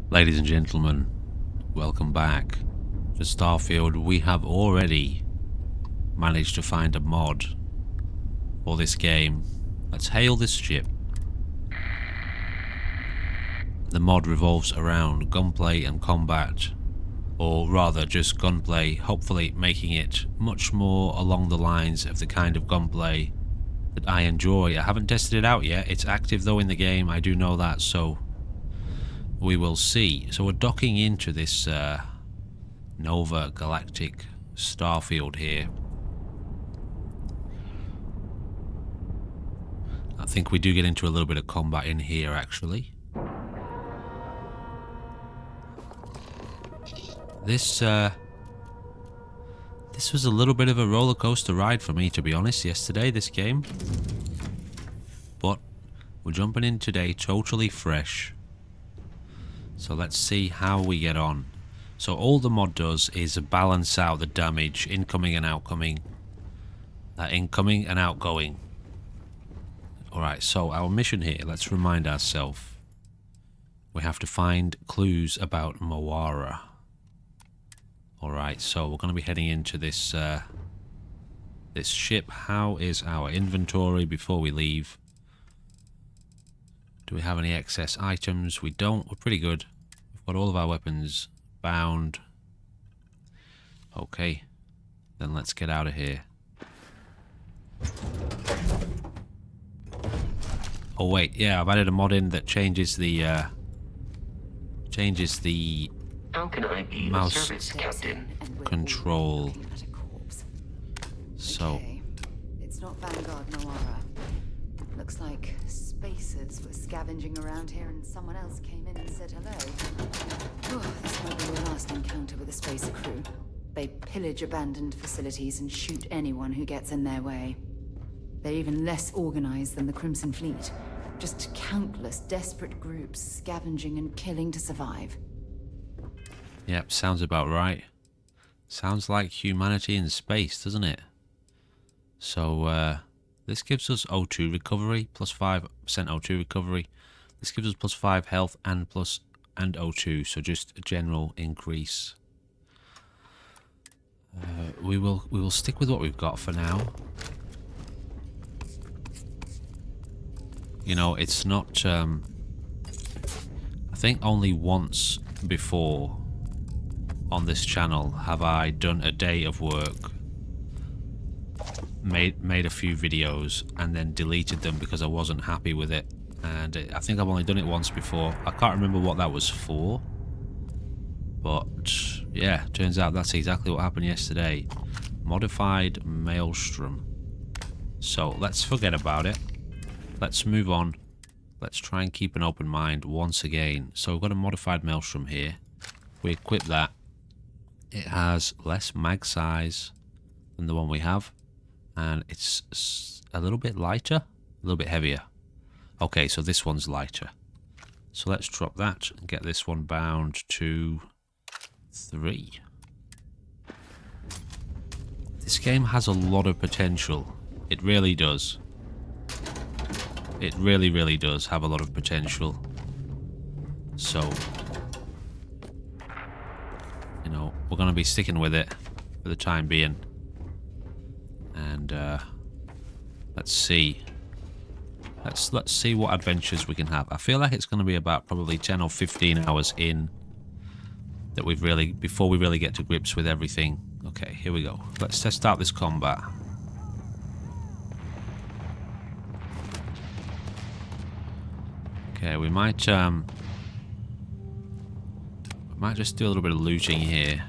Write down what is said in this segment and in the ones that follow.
Ladies and gentlemen, welcome back to Starfield. We have already managed to find a mod for this game. Let's hail this ship. The mod revolves around gunplay and combat, or rather just gunplay, hopefully making it much more along the lines of the kind of gunplay that I enjoy. I haven't tested it out yet. It's active though in the game, I do know that, so we will see. So we're docking into this Nova Galactic Starfield here. I think we do get into a little bit of combat in here actually. This was a little bit of a roller coaster ride for me, to be honest, yesterday, this game. But we're jumping in today totally fresh. So let's see how we get on. So all the mod does is balance out the damage incoming and outgoing. Alright, so our mission here, let's remind ourselves. We have to find clues about Moara. Alright, so we're going to be heading into this this ship. How is our inventory before we leave? Do we have any excess items? We don't. We're pretty good. We've got all of our weapons bound. Okay, then let's get out of here. Oh wait, yeah, I've added a mod in that changes the How can I be mouse of service, Captain? control. So Okay. It's not Vanguard Moara. Looks like spacers were scavenging around here and someone else came in and said hello. Oh, this might be your last encounter with a spacer crew. They pillage abandoned facilities and shoot anyone who gets in their way. They're even less organized than the Crimson Fleet. Just countless desperate groups scavenging and killing to survive. yep, sounds about right. Sounds like humanity in space, doesn't it? So this gives us O2 recovery, plus 5% O2 recovery. This gives us plus 5 health and O2, so just a general increase. We will stick with what we've got for now. You know, it's not. I think only once before on this channel have I done a day of work, made a few videos, and then deleted them because I wasn't happy with it. And I think I've only done it once before. I can't remember what that was for. But yeah, turns out that's exactly what happened yesterday. Modified Maelstrom. So let's forget about it. Let's move on. Let's try and keep an open mind once again. So we've got a modified Maelstrom here. We equip that. It has less mag size than the one we have. And it's a little bit lighter, a little bit heavier. Okay, so this one's lighter. So let's drop that and get this one bound to 3. This game has a lot of potential. It really does. It really, really does have a lot of potential. So, you know, we're going to be sticking with it for the time being. And let's see. Let's see what adventures we can have. I feel like it's going to be about probably 10 or 15 hours in that before we really get to grips with everything. Okay, here we go. Let's test out this combat. Okay, we might just do a little bit of looting here.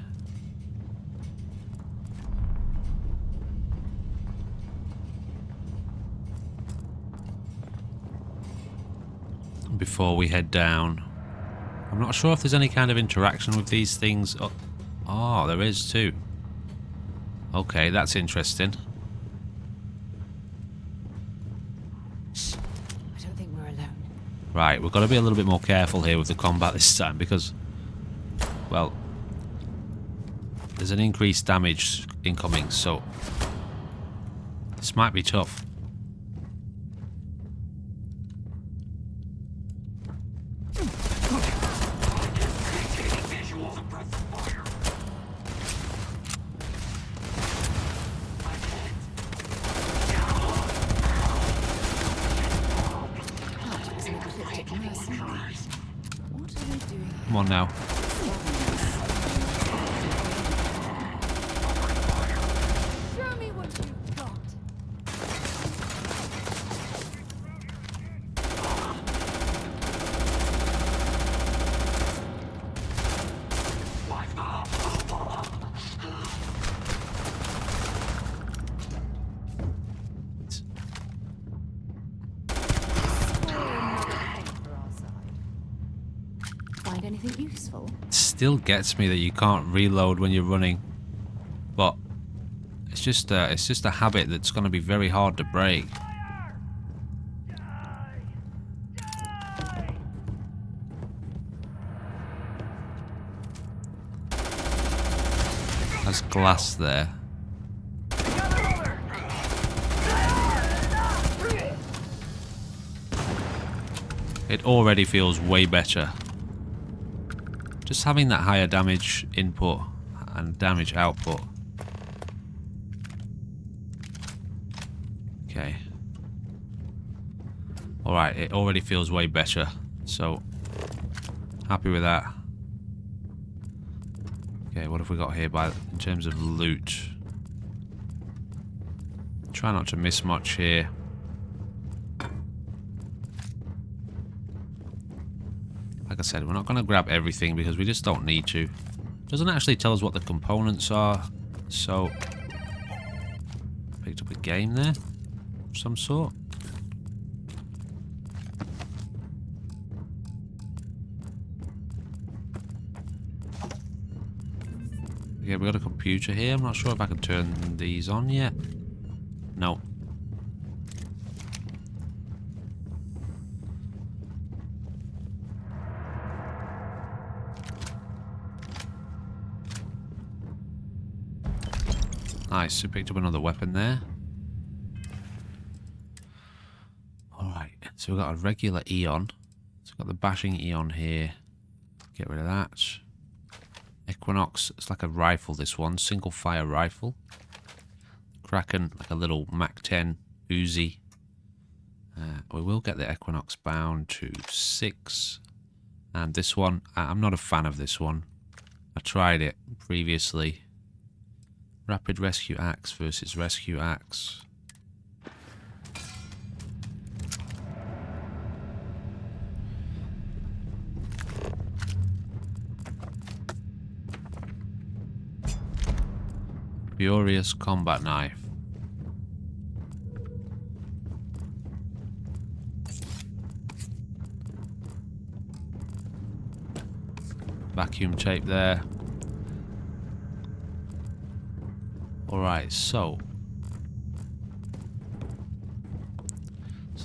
Before we head down. I'm not sure if there's any kind of interaction with these things. Oh, there is too. Okay, that's interesting. I don't think we're alone. Right, we've got to be a little bit more careful here with the combat this time because, well, there's an increased damage incoming, so this might be tough. Come on now. Show me what you've got. Find anything useful? It still gets me that you can't reload when you're running, but it's just a habit that's going to be very hard to break. There's glass there. It already feels way better. Just having that higher damage input and damage output. Okay. Alright, it already feels way better. So, happy with that. Okay, what have we got here in terms of loot? Try not to miss much here. Like I said, we're not going to grab everything because we just don't need to. Doesn't actually tell us what the components are, so picked up a game there of some sort. Yeah, we got a computer here. I'm not sure if I can turn these on yet. No. Nice, we picked up another weapon there. Alright, so we've got a regular Eon. So we've got the bashing Eon here. Get rid of that. Equinox, it's like a rifle, this one. Single fire rifle. Kraken, like a little MAC-10 Uzi. We will get the Equinox bound to 6. And this one, I'm not a fan of this one. I tried it previously. Rapid Rescue Axe versus Rescue Axe. Furious Combat Knife. Vacuum tape there. Alright, so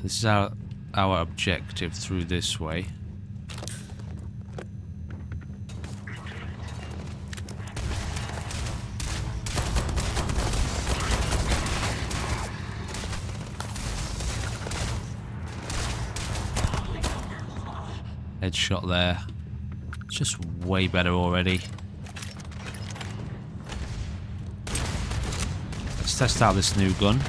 this is our objective through this way. Headshot there. It's just way better already. Let's test out this new gun.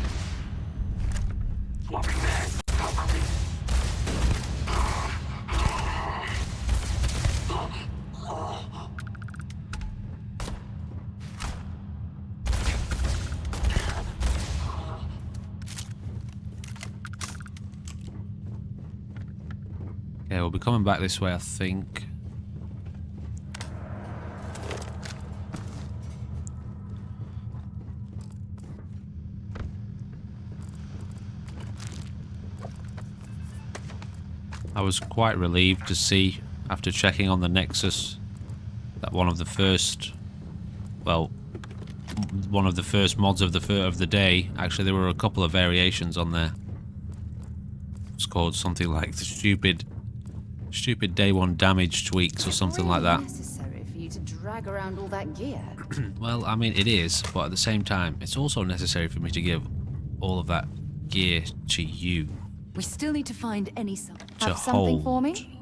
Okay, we'll be coming back this way, I think. I was quite relieved to see, after checking on the Nexus, that one of the first mods of the day, actually there were a couple of variations on there. It's called something like the stupid day one damage tweaks or something like that. Necessary for you to drag around all that gear. Well, I mean it is, but at the same time, it's also necessary for me to give all of that gear to you. We still need to find any To have something hold. for me?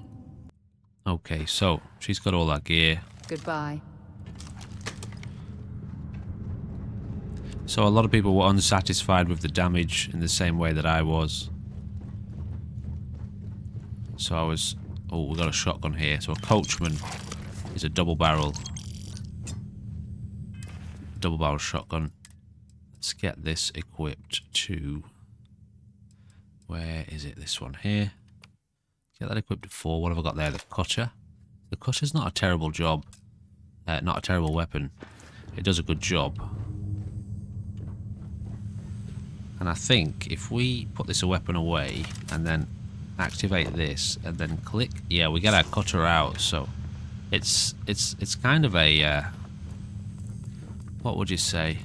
Okay, so she's got all that gear. Goodbye. So a lot of people were unsatisfied with the damage in the same way that I was. So I was... Oh, we got a shotgun here. So a coachman is a double barrel shotgun. Let's get this equipped to... Where is it? This one here. Get that equipped to 4. What have I got there? The cutter. The cutter's not a terrible job. Not a terrible weapon. It does a good job. And I think if we put this weapon away and then activate this and then click, yeah, we get our cutter out. So it's kind of a what would you say?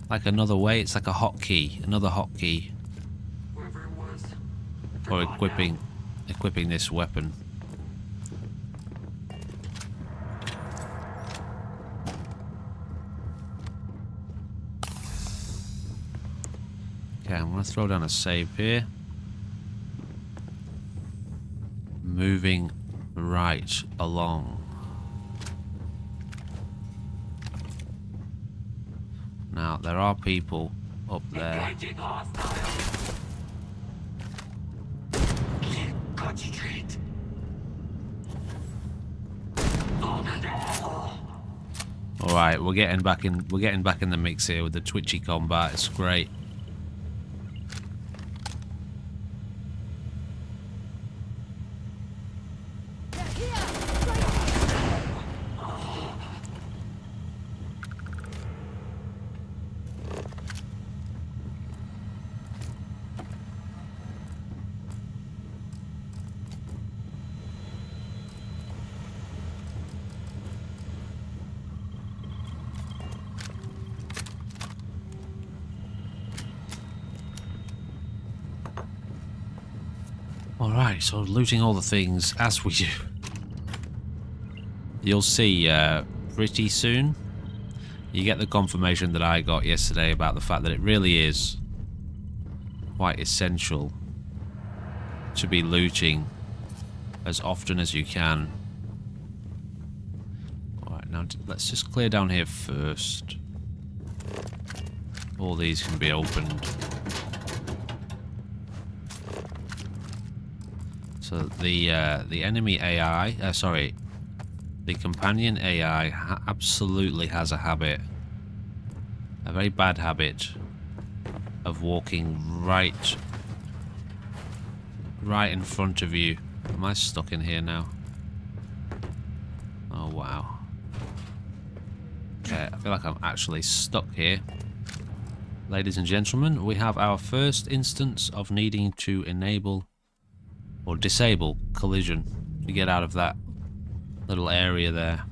Like another way. It's like a hotkey, another hotkey for equipping this weapon. Okay, I'm going to throw down a save here. Moving right along. Now, there are people up there. Concentrate. Alright, we're getting back in the mix here with the twitchy combat. It's great. Alright, so looting all the things as we do. You'll see pretty soon. You get the confirmation that I got yesterday about the fact that it really is quite essential to be looting as often as you can. Alright, now let's just clear down here first. All these can be opened. So the enemy AI, the companion AI absolutely has a habit, a very bad habit, of walking right in front of you. Am I stuck in here now? Oh wow. Okay, I feel like I'm actually stuck here. Ladies and gentlemen, we have our first instance of needing to enable or disable collision to get out of that little area there.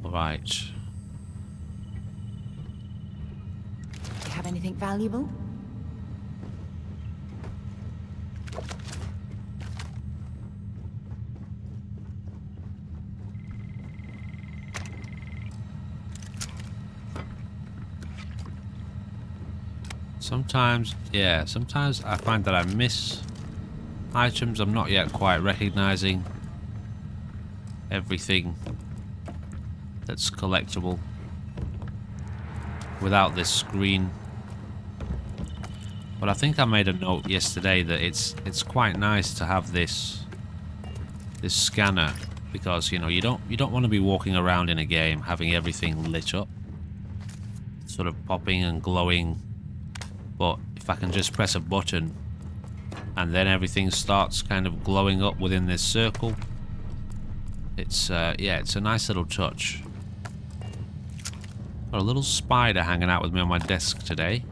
Alright. Do you have anything valuable? Sometimes, yeah, sometimes I find that I miss items. I'm not yet quite recognizing everything that's collectible without this screen. But I think I made a note yesterday that it's quite nice to have this scanner, because you know you don't want to be walking around in a game having everything lit up, sort of popping and glowing. But if I can just press a button and then everything starts kind of glowing up within this circle, it's yeah, it's a nice little touch. Got a little spider hanging out with me on my desk today.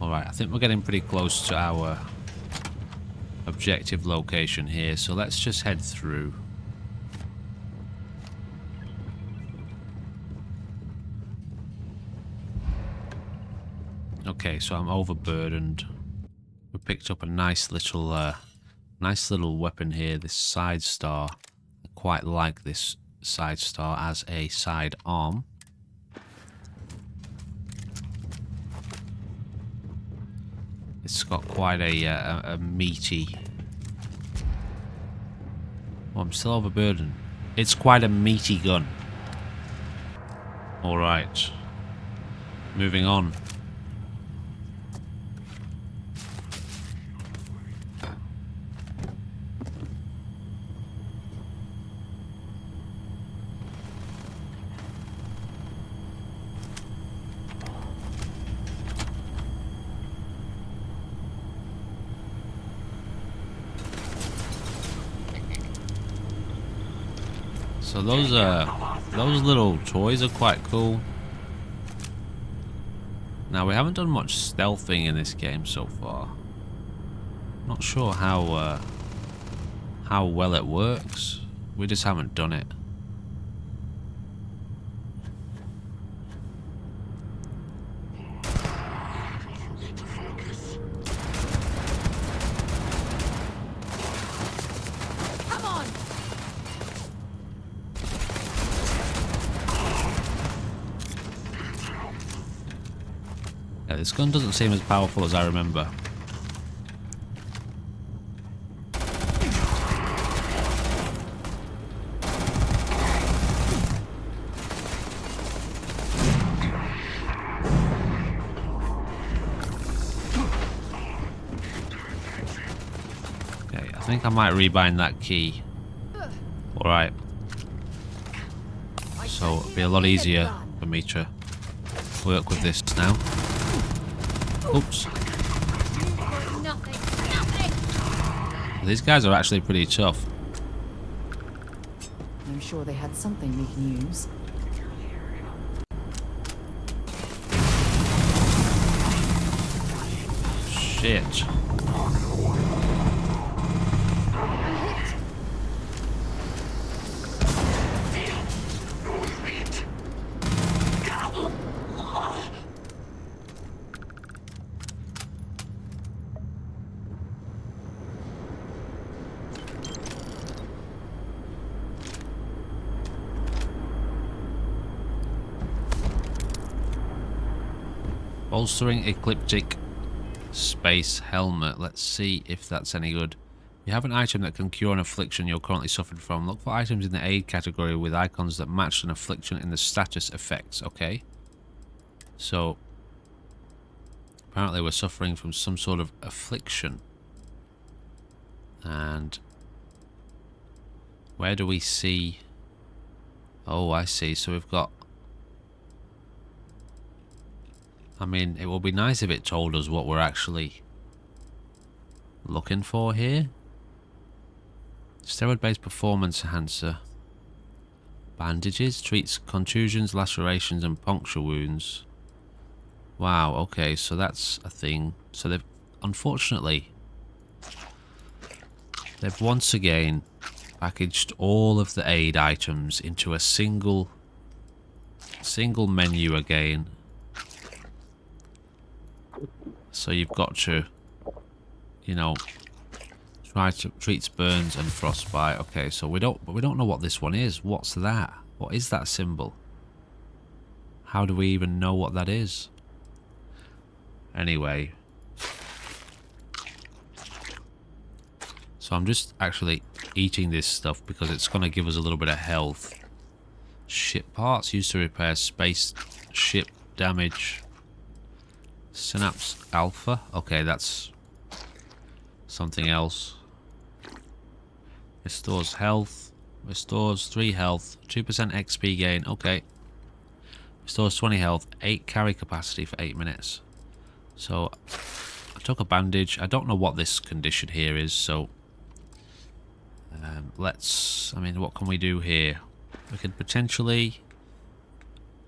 Alright, I think we're getting pretty close to our objective location here, so let's just head through. Okay, so I'm overburdened. We picked up a nice little weapon here, this side star. I quite like this side star as a side arm. It's got quite a meaty... Oh, I'm still overburdened. It's quite a meaty gun. Alright. Moving on. So those little toys are quite cool. Now we haven't done much stealthing in this game so far. Not sure how well it works. We just haven't done it. Yeah, this gun doesn't seem as powerful as I remember. Okay, I think I might rebind that key. Alright. So it'll be a lot easier for me to work with this now. Oops. These guys are actually pretty tough. I'm sure they had something we can use. Shit. Bolstering ecliptic space helmet. Let's see if that's any good. You have an item that can cure an affliction you're currently suffering from. Look for items in the aid category with icons that match an affliction in the status effects. Okay. So apparently we're suffering from some sort of affliction. And where do we see? Oh, I see. So we've got, I mean, it would be nice if it told us what we're actually looking for here. Steroid-based performance enhancer. Bandages. Treats contusions, lacerations and puncture wounds. Wow, okay, so that's a thing. So they've, unfortunately, they've once again packaged all of the aid items into a single menu again. So you've got to, you know, try to treats burns and frostbite. Okay, so we don't know what this one is. What's that? What is that symbol? How do we even know what that is? Anyway, so I'm just actually eating this stuff because it's going to give us a little bit of health. Ship parts used to repair space ship damage. Synapse Alpha. Okay, that's something else. Restores health. Restores 3 health. 2% XP gain. Okay. Restores 20 health. 8 carry capacity for 8 minutes. So, I took a bandage. I don't know what this condition here is, so let's, I mean, what can we do here? We could potentially,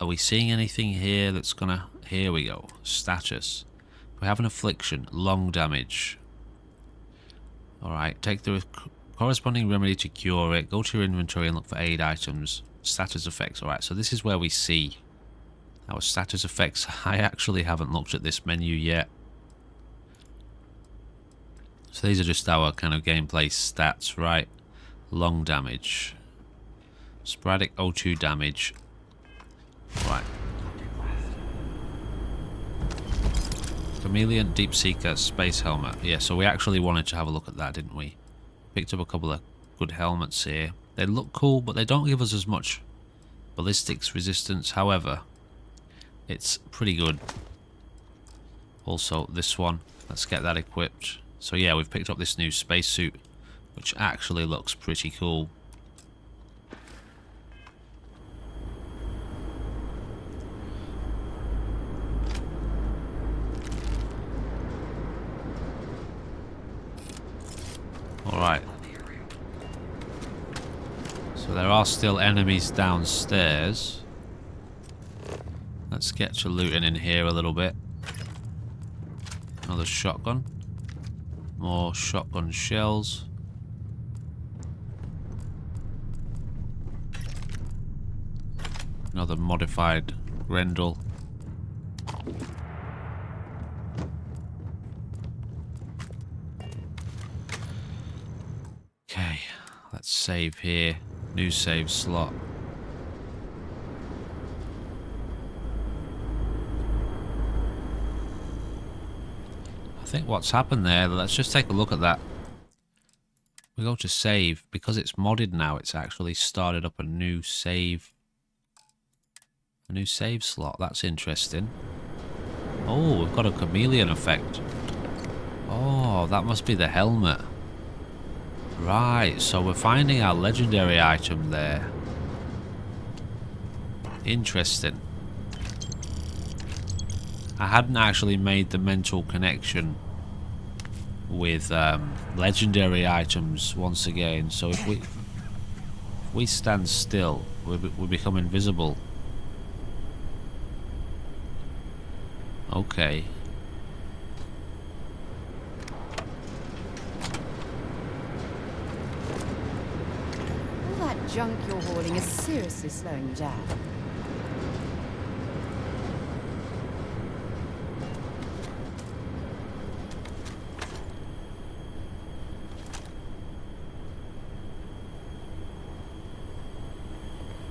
are we seeing anything here that's gonna, here we go, status. We have an affliction, long damage. Alright, take the corresponding remedy to cure it, go to your inventory and look for aid items, status effects. Alright, so this is where we see our status effects. I actually haven't looked at this menu yet. So these are just our kind of gameplay stats, right? Long damage. Sporadic O2 damage. Right. Chameleon Deep Seeker Space Helmet. Yeah, so we actually wanted to have a look at that, didn't we? Picked up a couple of good helmets here. They look cool, but they don't give us as much ballistics resistance. However, it's pretty good. Also, this one. Let's get that equipped. So yeah, we've picked up this new spacesuit, which actually looks pretty cool. Alright. So there are still enemies downstairs. Let's get to looting in here a little bit. Another shotgun. More shotgun shells. Another modified Grendel. Okay, let's save here. New save slot. I think what's happened there, let's just take a look at that. We go to save. Because it's modded now, it's actually started up a new save. A new save slot. That's interesting. Oh, we've got a chameleon effect. Oh, that must be the helmet. Right, so we're finding our legendary item there. Interesting. I hadn't actually made the mental connection with legendary items once again. So if we stand still, we become invisible. Okay. All that junk you're hauling is seriously slowing you down.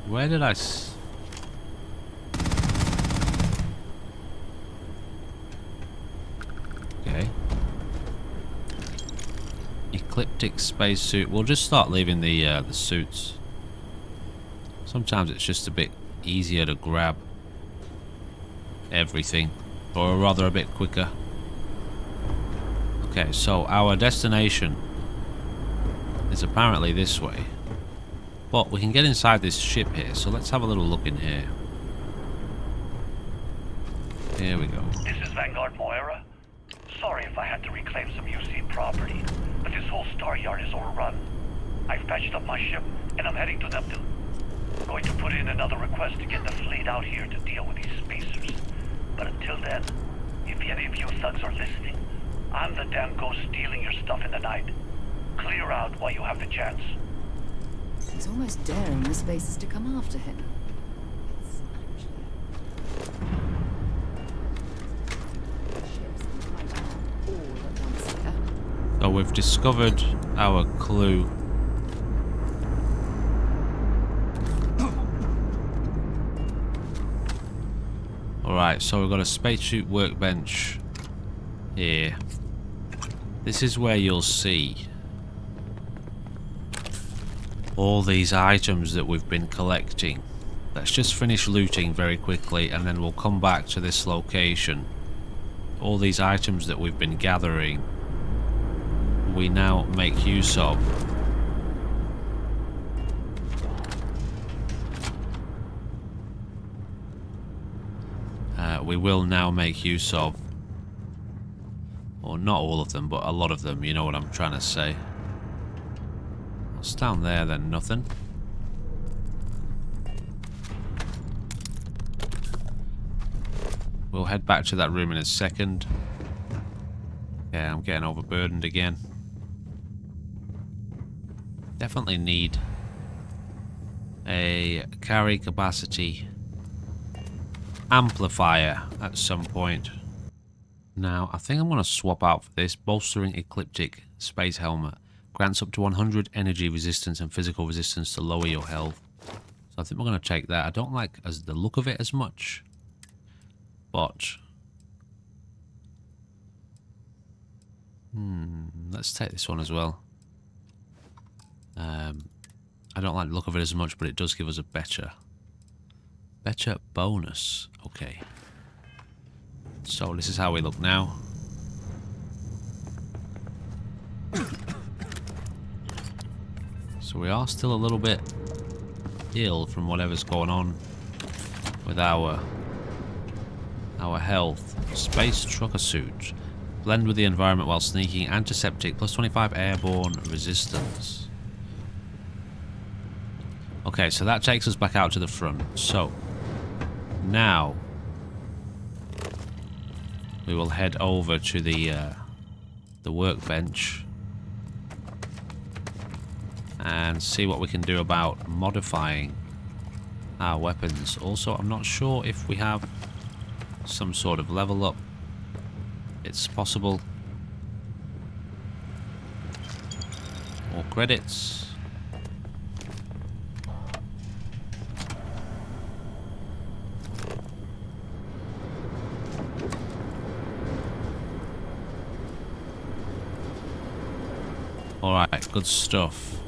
Where did I Okay. Ecliptic spacesuit. We'll just start leaving the suits. Sometimes it's just a bit easier to grab everything, or rather a bit quicker. Okay, so our destination is apparently this way. But we can get inside this ship here, so let's have a little look in here. Here we go. This is Vanguard Moira. Sorry if I had to reclaim some UC property, but this whole star yard is overrun. I've patched up my ship, and I'm heading to Neptune. I'm going to put in another request to get the fleet out here to deal with these spacers. But until then, if any of you thugs are listening, I'm the damn ghost stealing your stuff in the night. Clear out while you have the chance. He's almost daring the spacers to come after him. It's actually... all at once here. So we've discovered our clue. Alright, so we've got a spacesuit workbench here. This is where you'll see all these items that we've been collecting. Let's just finish looting very quickly and then we'll come back to this location. All these items that we've been gathering, we now make use of. We will now make use of, or not all of them, but a lot of them, you know what I'm trying to say. What's down there then? Nothing. We'll head back to that room in a second. Yeah, I'm getting overburdened again. Definitely need a carry capacity amplifier at some point. Now, I think I'm going to swap out for this. Bolstering Ecliptic Space Helmet. Grants up to 100 energy resistance and physical resistance to lower your health. So I think we're going to take that. I don't like the look of it as much. But... let's take this one as well. I don't like the look of it as much, but it does give us a better bonus. Okay. So this is how we look now. So we are still a little bit ill from whatever's going on with our health. Space trucker suit. Blend with the environment while sneaking. Antiseptic. Plus 25 airborne resistance. Okay, so that takes us back out to the front. So, now we will head over to the workbench and see what we can do about modifying our weapons. Also, I'm not sure if we have some sort of level up. It's possible. More credits. Alright, good stuff.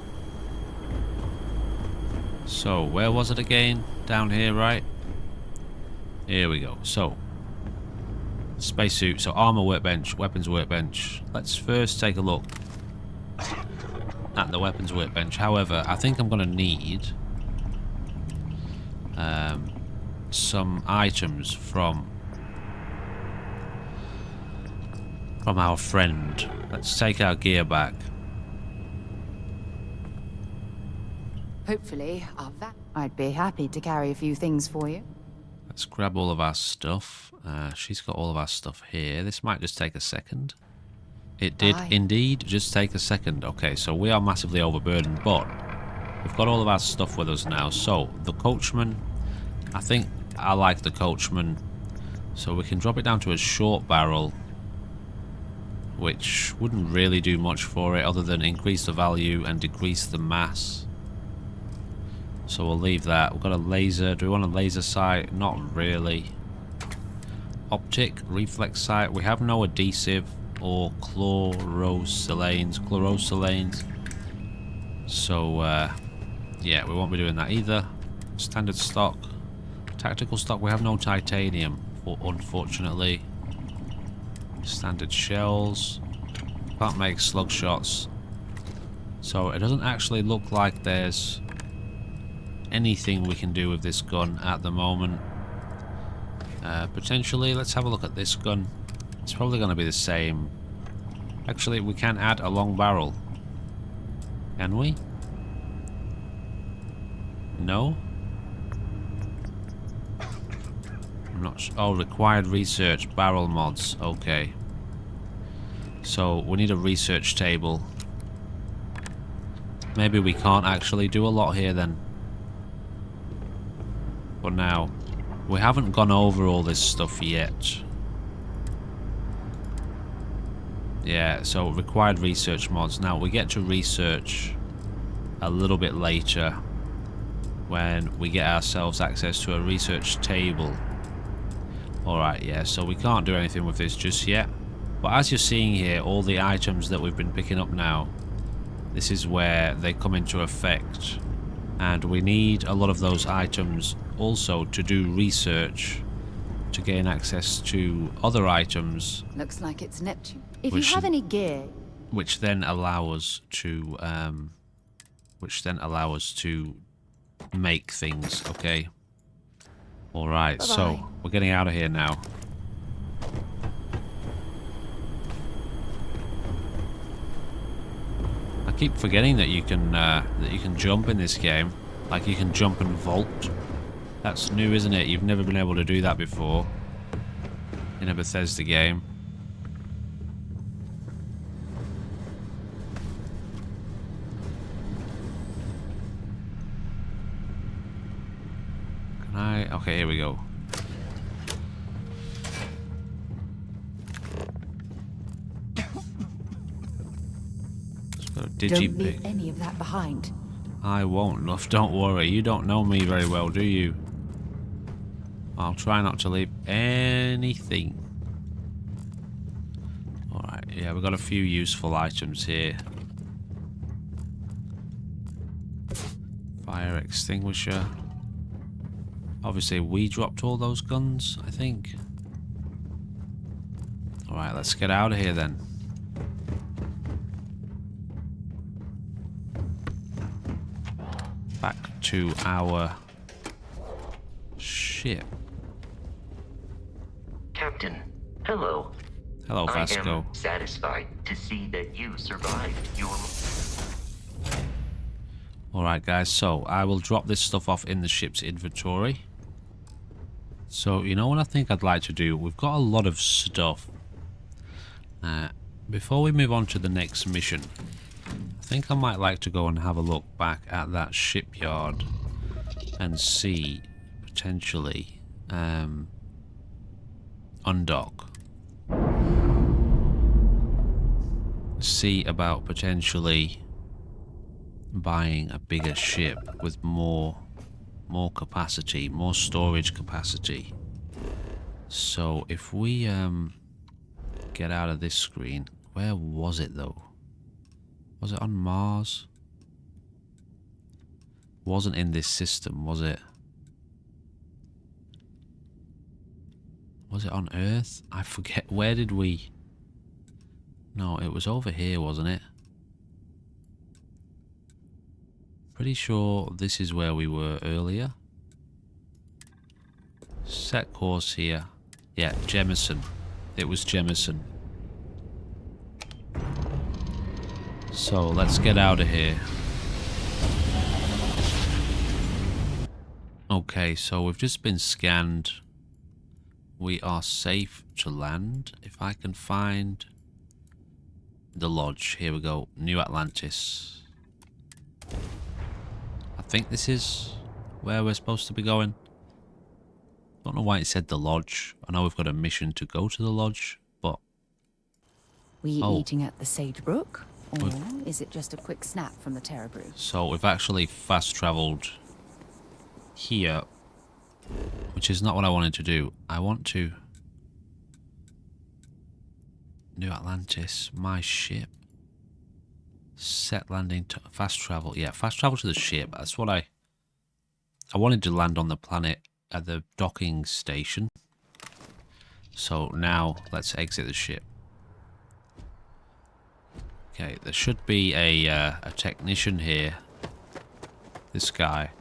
So, where was it again? Down here, right? Here we go. So, spacesuit. So, armor workbench, weapons workbench. Let's first take a look at the weapons workbench. However, I think I'm going to need some items from our friend. Let's take our gear back. Hopefully, I'd be happy to carry a few things for you. Let's grab all of our stuff. She's got all of our stuff here. This might just take a second. It did indeed just take a second. Okay, so we are massively overburdened, but we've got all of our stuff with us now. So, the coachman, I think I like the coachman. So we can drop it down to a short barrel, which wouldn't really do much for it other than increase the value and decrease the mass. So we'll leave that. We've got a laser. Do we want a laser sight? Not really. Optic, reflex sight. We have no adhesive or chlorosilanes. So, yeah, we won't be doing that either. Standard stock. Tactical stock. We have no titanium, unfortunately. Standard shells. Can't make slug shots. So it doesn't actually look like there's anything we can do with this gun at the moment. Potentially, let's have a look at this gun. It's probably going to be the same. Actually, we can add a long barrel. Can we? No? I'm not sure. Oh, required research, barrel mods. Okay. So, we need a research table. Maybe we can't actually do a lot here then. But now, we haven't gone over all this stuff yet. Yeah, so required research mods. Now, we get to research a little bit later when we get ourselves access to a research table. Alright, yeah, so we can't do anything with this just yet. But as you're seeing here, all the items that we've been picking up now, this is where they come into effect. And we need a lot of those items also to do research to gain access to other items. Looks like it's Neptune. If you have any gear, which then allow us to make things. Okay. All right. Bye-bye. So we're getting out of here now. I keep forgetting that you can jump in this game. Like you can jump and vault. That's new, isn't it? You've never been able to do that before in a Bethesda game. Can I? Okay, here we go. Just got a don't digi-pick. leave any of that behind. I won't, love. Don't worry. You don't know me very well, do you? I'll try not to leave anything. Alright, yeah, we've got a few useful items here. Fire extinguisher. Obviously, we dropped all those guns, I think. Alright, let's get out of here then. Back to our ship. Captain, hello. Hello, Vasco. I am satisfied to see that you survived your... Alright guys, so I will drop this stuff off in the ship's inventory. So, you know what I think I'd like to do? We've got a lot of stuff. Before we move on to the next mission, I think I might like to go and have a look back at that shipyard and see, potentially, undock. See about potentially buying a bigger ship with more capacity, more storage capacity. So if we get out of this screen, where was it though? Was it on Mars? Wasn't in this system, was it? Was it on Earth? I forget. Where did we... No, it was over here, wasn't it? Pretty sure this is where we were earlier. Set course here. Yeah, Jemison. It was Jemison. So, let's get out of here. Okay, so we've just been scanned. We are safe to land. If I can find the lodge. Here we go. New Atlantis. I think this is where we're supposed to be going. Don't know why it said the lodge. I know we've got a mission to go to the lodge, but... Were you eating at the Sage Brook? Or is it just a quick snap from the Terra Brew? So we've actually fast travelled here, which is not what I wanted to do. I want to... New Atlantis, my ship. Set landing to fast travel. Yeah, fast travel to the ship. That's what I wanted to land on the planet at the docking station. So now let's exit the ship. Okay, there should be a technician here. This guy.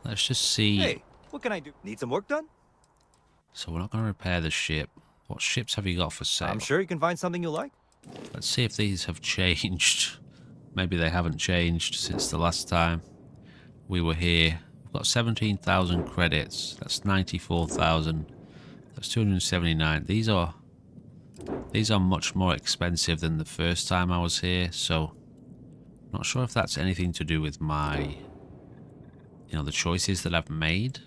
Let's just see. Hey, what can I do? Need some work done? So we're not going to repair the ship. What ships have you got for sale? I'm sure you can find something you like. Let's see if these have changed. Maybe they haven't changed since the last time we were here. We've got 17,000 credits. That's 94,000. That's 279. These are much more expensive than the first time I was here, so not sure if that's anything to do with my, the choices that I've made.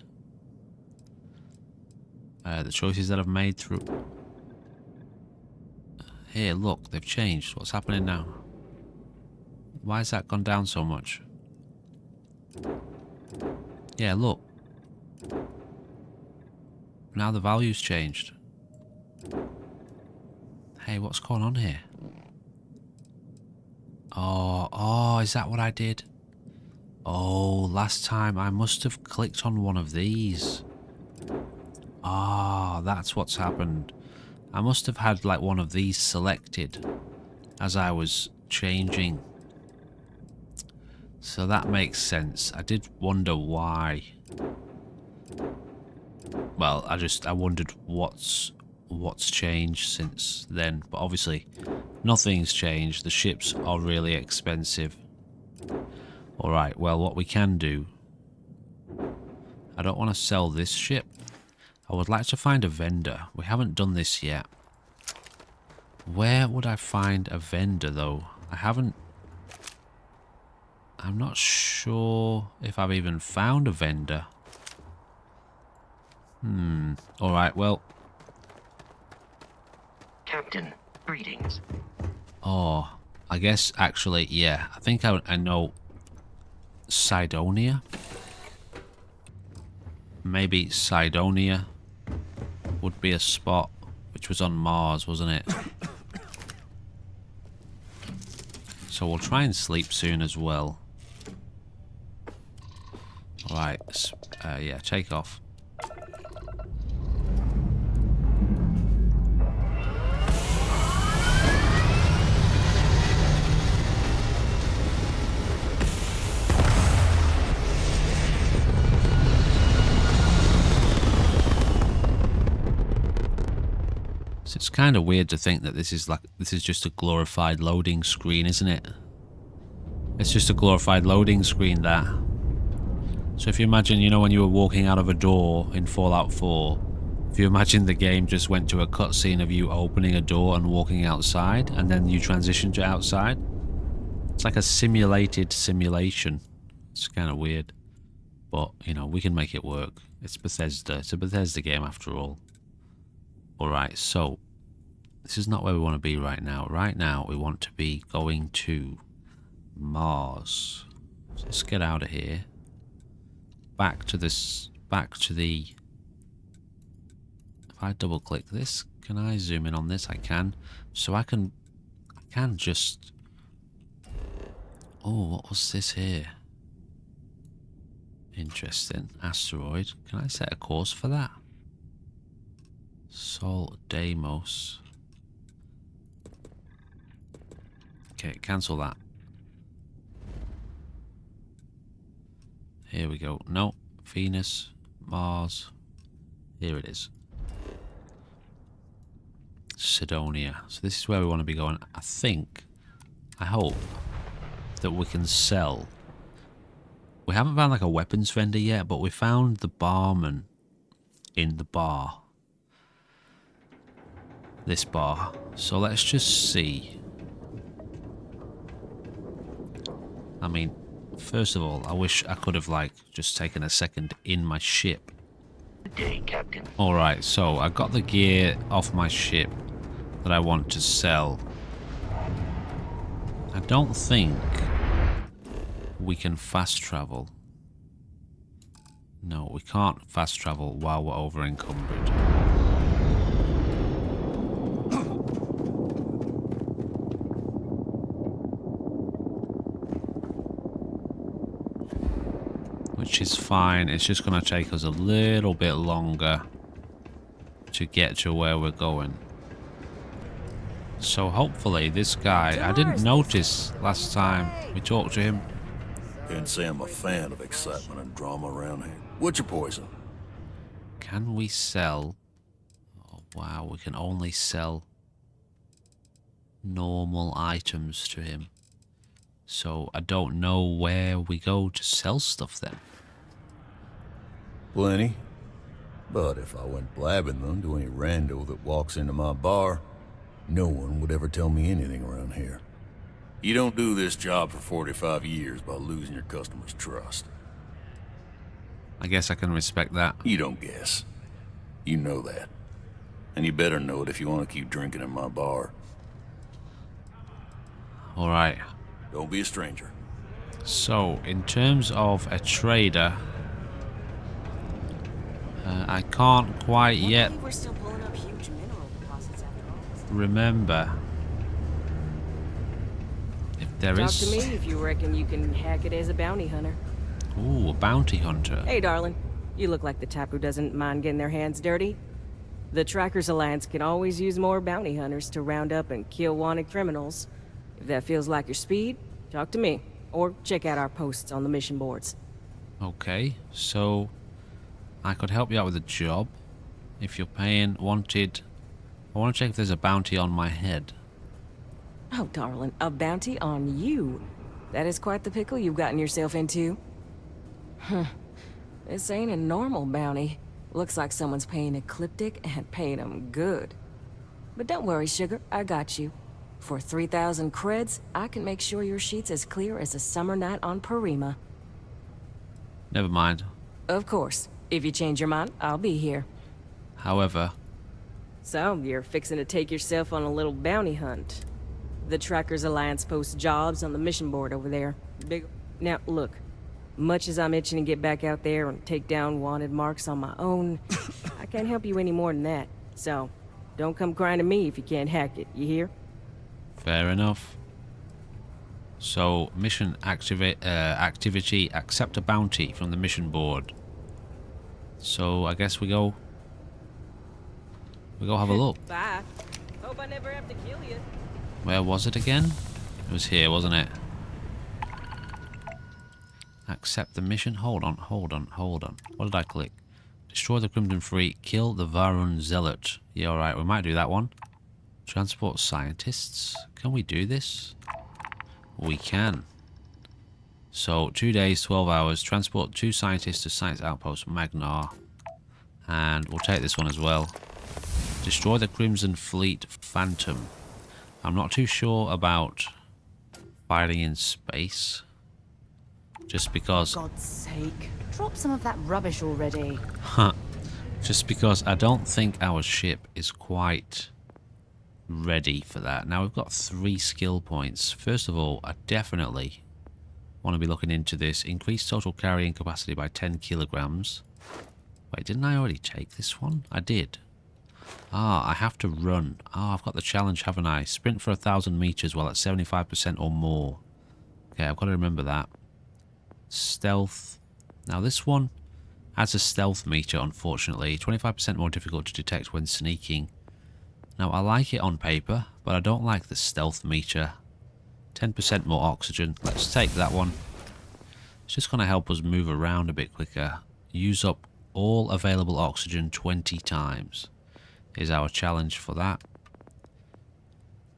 The choices that I've made through... Here, look, they've changed. What's happening now? Why has that gone down so much? Yeah, look. Now the value's changed. Hey, what's going on here? Oh, is that what I did? Oh, last time I must have clicked on one of these. Ah, that's what's happened. I must have had like one of these selected as I was changing. So that makes sense. I did wonder why. Well, I wondered what's changed since then, but obviously nothing's changed. The ships are really expensive. Alright, well, what we can do... I don't want to sell this ship. I would like to find a vendor. We haven't done this yet. Where would I find a vendor, though? I'm not sure if I've even found a vendor. Alright, well... Captain, greetings. Oh, I guess, actually, yeah. I think I know... Cydonia? Maybe Cydonia would be a spot, which was on Mars, wasn't it? So we'll try and sleep soon as well. Alright, yeah, take off. It's kind of weird to think that this is just a glorified loading screen, isn't it? It's just a glorified loading screen, that. So if you imagine, you know, when you were walking out of a door in Fallout 4, if you imagine the game just went to a cutscene of you opening a door and walking outside, and then you transition to outside. It's like a simulated simulation. It's kind of weird. But, you know, we can make it work. It's Bethesda. It's a Bethesda game after all. Alright, so this is not where we want to be right now. Right now, we want to be going to Mars. So let's get out of here. Back to the... If I double click this, can I zoom in on this? I can. So I can just... Oh, what was this here? Interesting. Asteroid. Can I set a course for that? Sol Deimos. Okay, cancel that. Here we go. No, Venus, Mars. Here it is. Sidonia. So this is where we want to be going. I hope that we can sell. We haven't found like a weapons vendor yet, but we found the barman in the bar. This bar. So let's just see. I mean, first of all, I wish I could have like just taken a second in my ship. Good day, Captain. Alright, so I got the gear off my ship that I want to sell. I don't think we can fast travel. No, we can't fast travel while we're over encumbered. Which is fine, it's just going to take us a little bit longer to get to where we're going. So hopefully this guy, I didn't notice last time we talked to him. Can't say I'm a fan of excitement and drama around here. What's your poison? Can we sell? Oh, wow, we can only sell normal items to him. So I don't know where we go to sell stuff then. Plenty. But if I went blabbing them to any rando that walks into my bar, no one would ever tell me anything around here. You don't do this job for 45 years by losing your customers' trust. I guess I can respect that. You don't guess. You know that. And you better know it if you want to keep drinking in my bar. Alright. Don't be a stranger. So, in terms of a trader, I can't quite yet We're still pulling up huge mineral deposits after all. remember if there Talk is... to me if you reckon you can hack it as a bounty hunter. Ooh, a bounty hunter. Hey, darling. You look like the type who doesn't mind getting their hands dirty. The Trackers Alliance can always use more bounty hunters to round up and kill wanted criminals. If that feels like your speed, talk to me. Or check out our posts on the mission boards. Okay, so I could help you out with a job if you're paying wanted. I want to check if there's a bounty on my head. Oh, darling, a bounty on you. That is quite the pickle you've gotten yourself into. This ain't a normal bounty. Looks like someone's paying Ecliptic and paying them good. But don't worry, sugar, I got you. For 3,000 creds, I can make sure your sheet's as clear as a summer night on Parima. Never mind. Of course. If you change your mind, I'll be here. However, So, you're fixing to take yourself on a little bounty hunt. The Trackers Alliance posts jobs on the mission board over there. Now, look. Much as I'm itching to get back out there and take down wanted marks on my own, I can't help you any more than that. So, don't come crying to me if you can't hack it, you hear? fair enough. So, mission activity, accept a bounty from the mission board. So, I guess we go have a look. Bye. Hope I never have to kill you. Where was it again? It was here, wasn't it? Accept the mission. Hold on. What did I click? Destroy the Crimson Fleet. Kill the Varun Zealot. Yeah, alright, we might do that one. Transport scientists. Can we do this? We can. So 2 days, 12 hours, transport 2 scientists to science outpost Magnar. And we'll take this one as well. Destroy the Crimson Fleet Phantom. I'm not too sure about fighting in space. Just because... God's sake. Drop some of that rubbish already. Just because I don't think our ship is quite ready for that. Now we've got 3 skill points. First of all, I definitely want to be looking into this. Increase total carrying capacity by 10 kilograms. Wait, didn't I already take this one? I did. Ah, I have to run. Ah, I've got the challenge, haven't I? Sprint for 1,000 meters while at 75% or more. Okay, I've got to remember that. Stealth. Now this one has a stealth meter, unfortunately. 25% more difficult to detect when sneaking. Now I like it on paper, but I don't like the stealth meter. 10% more oxygen. Let's take that one. It's just going to help us move around a bit quicker. Use up all available oxygen 20 times is our challenge for that.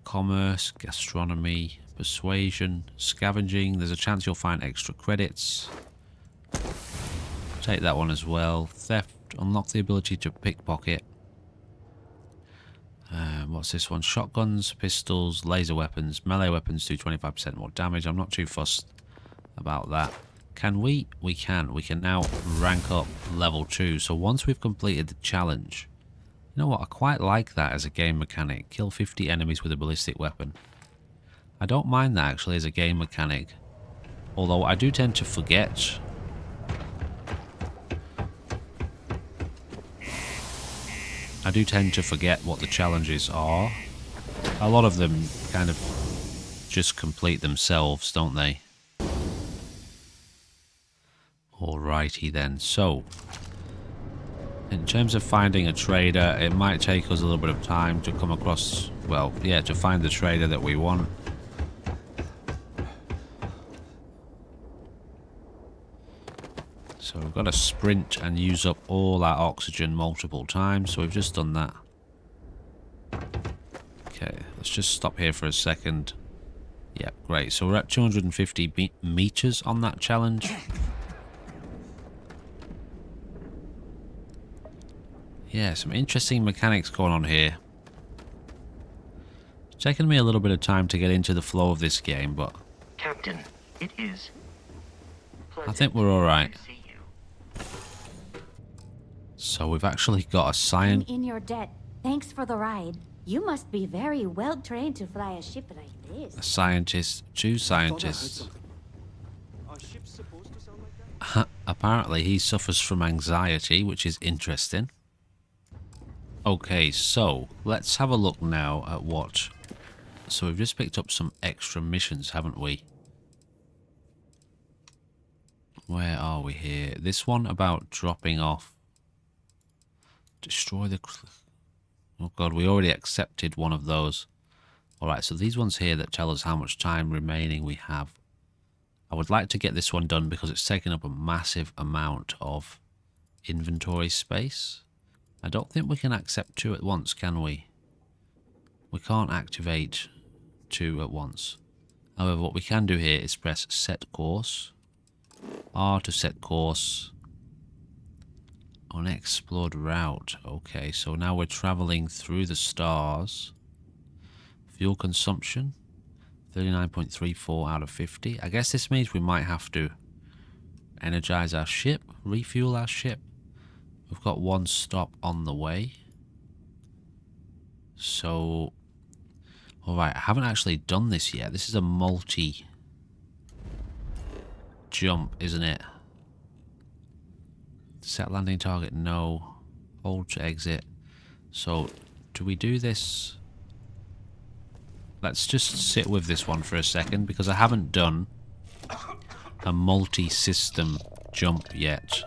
Commerce, gastronomy, persuasion, scavenging. There's a chance you'll find extra credits. Take that one as well. Theft. Unlock the ability to pickpocket. What's this one? Shotguns, pistols, laser weapons, melee weapons do 25% more damage. I'm not too fussed about that. Can we? We can. We can now rank up level 2. So once we've completed the challenge, you know what? I quite like that as a game mechanic. Kill 50 enemies with a ballistic weapon. I don't mind that actually as a game mechanic. Although I do tend to forget. I do tend to forget what the challenges are. A lot of them kind of just complete themselves, don't they? Alrighty then, so in terms of finding a trader, it might take us a little bit of time to come across, well, yeah, to find the trader that we want. So we've got to sprint and use up all our oxygen multiple times, so we've just done that. Okay, let's just stop here for a second. Yep, great. So we're at 250 meters on that challenge. Yeah, some interesting mechanics going on here. It's taken me a little bit of time to get into the flow of this game, but Captain, it is. I think we're alright. To see you. So we've actually got a I'm science. in your debt. Thanks for the ride. You must be very well trained to fly a ship like this. A scientist, 2 scientists. Are ships supposed to sound like that? Apparently he suffers from anxiety, which is interesting. Okay, so let's have a look now at what... So we've just picked up some extra missions, haven't we? Where are we here? This one about dropping off. Destroy the... Oh god, we already accepted one of those. Alright, so these ones here that tell us how much time remaining we have. I would like to get this one done because it's taking up a massive amount of inventory space. I don't think we can accept 2 at once, can we? We can't activate 2 at once. However, what we can do here is press set course. R to set course. Unexplored route. Okay, so now we're traveling through the stars. Fuel consumption 39.34 out of 50. I guess this means we might have to energize our ship, refuel our ship. We've got 1 stop on the way. So, alright, I haven't actually done this yet. This is a multi jump, isn't it? Set landing target, no. Hold to exit. So, do we do this? Let's just sit with this one for a second because I haven't done a multi-system jump yet.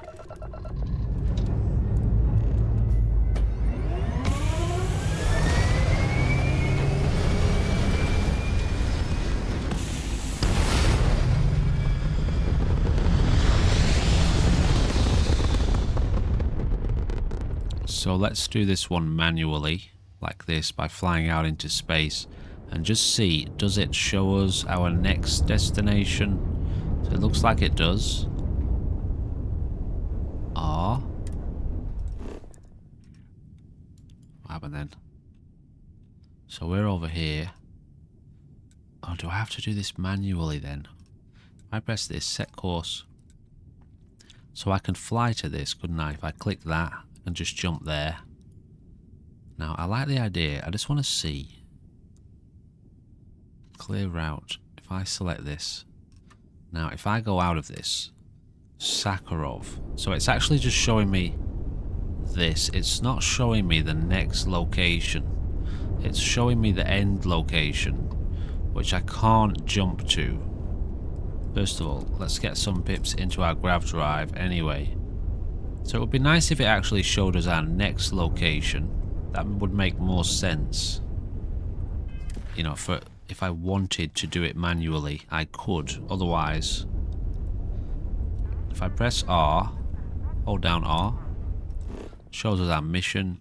So let's do this one manually, like this, by flying out into space, and just see, does it show us our next destination? So it looks like it does. R. What happened then? So we're over here. Oh, do I have to do this manually then? If I press this, set course. So I can fly to this, couldn't I? If I click that and just jump there. Now, I like the idea. I just want to see. Clear route. If I select this. Now, if I go out of this. Sakharov. So it's actually just showing me this. It's not showing me the next location. It's showing me the end location, which I can't jump to. First of all, let's get some pips into our grav drive anyway. So it would be nice if it actually showed us our next location. That would make more sense. You know, for if I wanted to do it manually, I could. Otherwise, if I press R, hold down R, shows us our mission,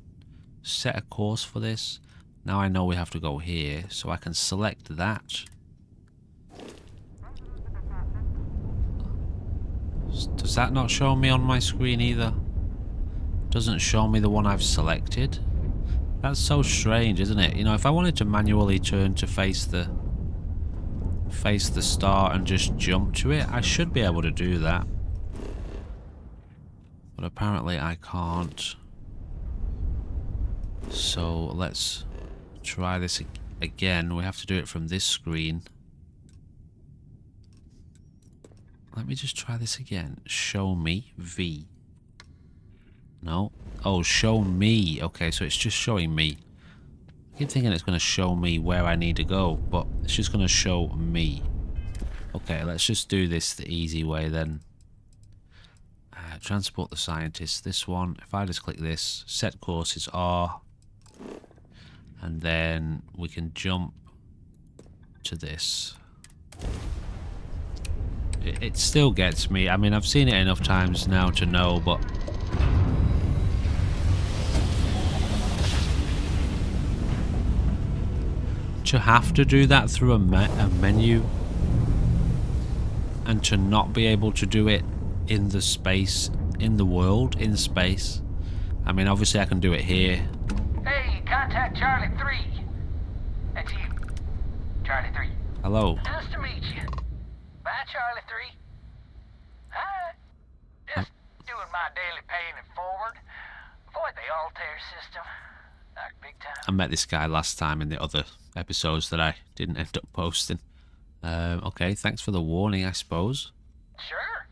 set a course for this. Now I know we have to go here, so I can select that. Does that not show me on my screen either? Doesn't show me the one I've selected? That's so strange, isn't it? You know, if I wanted to manually turn to face the star and just jump to it, I should be able to do that. But apparently I can't. So let's try this again. We have to do it from this screen. Let me just try this again. Show me V. No. Oh, show me. Okay, so it's just showing me. I keep thinking it's going to show me where I need to go, but it's just going to show me. Okay, let's just do this the easy way then. Transport the scientist. This one. If I just click this, set course is R. And then we can jump to this. It still gets me. I mean, I've seen it enough times now to know, but... to have to do that through a menu and to not be able to do it in the space, in the world, in space. I mean, obviously I can do it here. Hey, contact Charlie 3. That's you. Charlie 3. Hello. Nice to meet you. Bye, Charlie 3. Hi. Just doing my daily paying it forward. Avoid the Altair system. Like big time. I met this guy last time in the other episodes that I didn't end up posting. Okay, thanks for the warning, I suppose. Sure.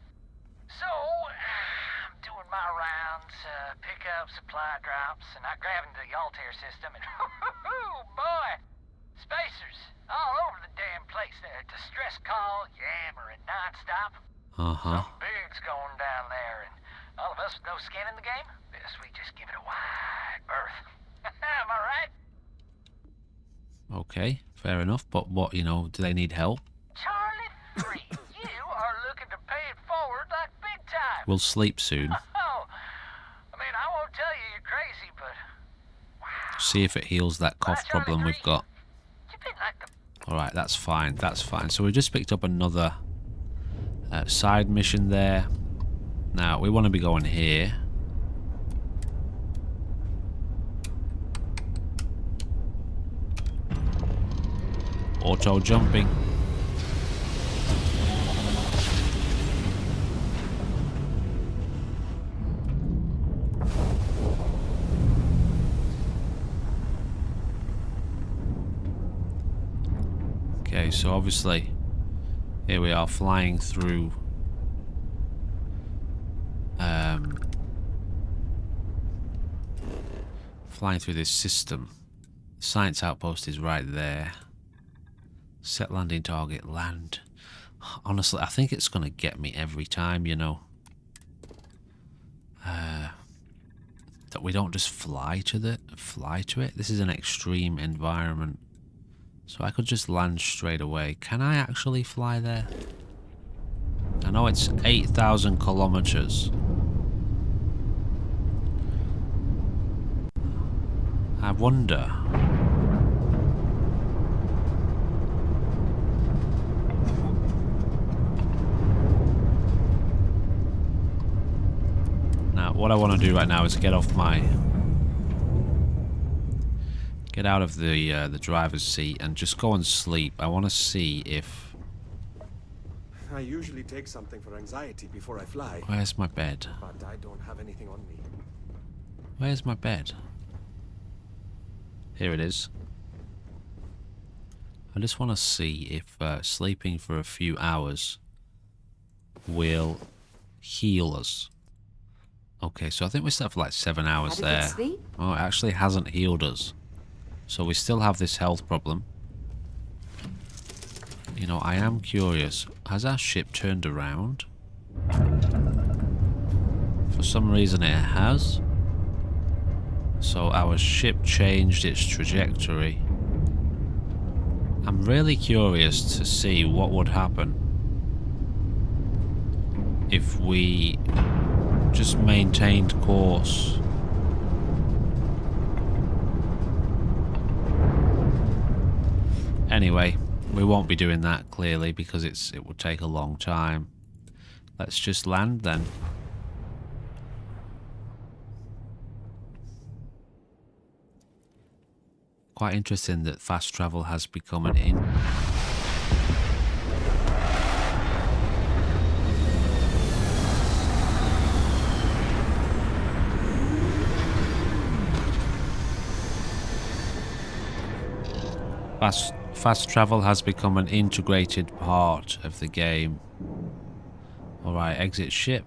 So, I'm doing my rounds, pick up supply drops, and I grab into the Altair system, and boy, spacers all over the damn place there. Distress call, yammering nonstop. Something big's going down there, and all of us with no skin in the game, best we just give it a wide berth. Am I right? Okay, fair enough, but what, you know, do they need help? Charlie 3, you are looking to pay it forward like big time. We'll sleep soon. Oh, I mean, I won't tell you you're crazy, but... Wow. See if it heals that cough problem we've got. You've been like the... Alright, that's fine, that's fine. So we just picked up another side mission there. Now, we want to be going here. Auto jumping. Okay, so obviously here we are flying through this system. The science outpost is right there. Set landing target, land. Honestly, I think it's going to get me every time, you know. That we don't just fly to it. This is an extreme environment. So I could just land straight away. Can I actually fly there? I know it's 8,000 kilometers. I wonder. what I want to do right now is get off my... Get out of the driver's seat and just go and sleep. I want to see if... I usually take something for anxiety before I fly. Where's my bed? But I don't have anything on me. Where's my bed? Here it is. I just want to see if sleeping for a few hours will heal us. Okay, so I think we slept for like 7 hours Had a good there. sleep? Oh, it actually hasn't healed us. So we still have this health problem. You know, I am curious. Has our ship turned around? For some reason it has. So our ship changed its trajectory. I'm really curious to see what would happen if we just maintained course. Anyway, we won't be doing that clearly because it would take a long time. Let's just land then. Quite interesting that fast travel has become an in. Fast travel has become an integrated part of the game. Alright, exit ship.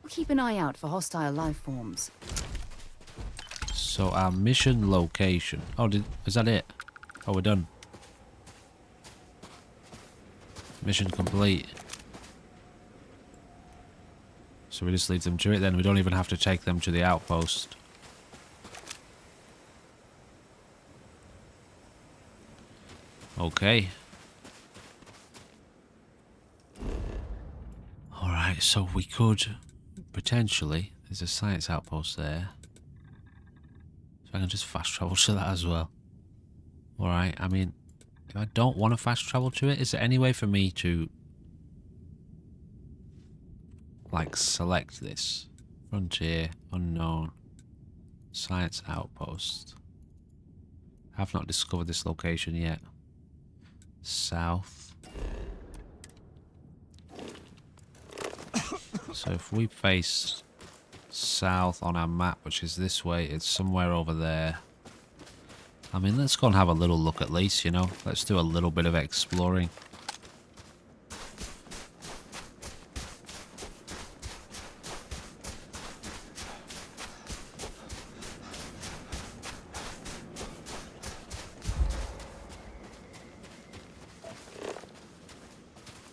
We'll keep an eye out for hostile life forms. So our mission location. Oh, is that it? Oh, we're done. Mission complete. So we just leave them to it then. We don't even have to take them to the outpost. Okay. Alright, so we could potentially... There's a science outpost there. So I can just fast travel to that as well. Alright, I mean, if I don't want to fast travel to it, is there any way for me to... like, select this? Frontier, unknown, science outpost. I've not discovered this location yet. South. So if we face south on our map, which is this way, it's somewhere over there. I mean, let's go and have a little look at least, you know. Let's do a little bit of exploring.